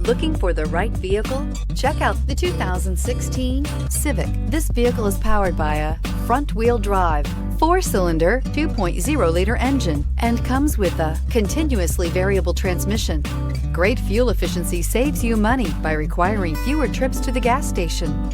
Looking for the right vehicle? Check out the 2016 Civic. This vehicle is powered by a front-wheel drive, 4-cylinder, 2.0-liter engine, and comes with a continuously variable transmission. Great fuel efficiency saves you money by requiring fewer trips to the gas station.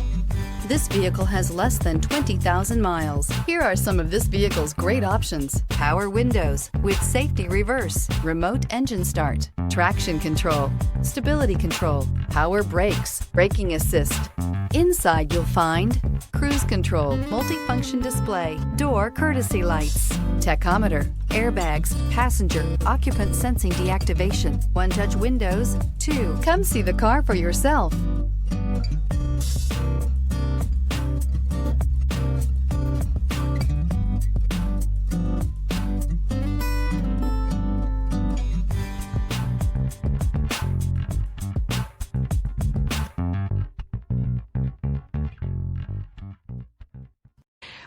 This vehicle has less than 20,000 miles. Here are some of this vehicle's great options: power windows with safety reverse, remote engine start, traction control, stability control, power brakes, braking assist. Inside you'll find cruise control, multifunction display, door courtesy lights, tachometer, airbags, passenger, occupant sensing deactivation, one-touch windows, too. Come see the car for yourself.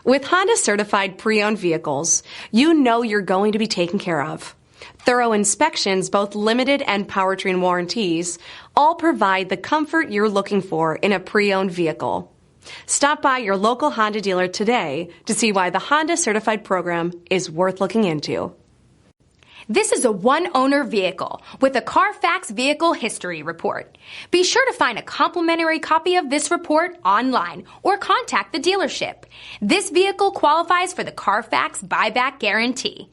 With Honda certified pre-owned vehicles, you know you're going to be taken care of. Thorough inspections, both limited and powertrain warranties, all provide the comfort you're looking for in a pre-owned vehicle. Stop by your local Honda dealer today to see why the Honda certified program is worth looking into. This is a one-owner vehicle with a Carfax Vehicle History Report. Be sure to find a complimentary copy of this report online or contact the dealership. This vehicle qualifies for the Carfax Buyback Guarantee.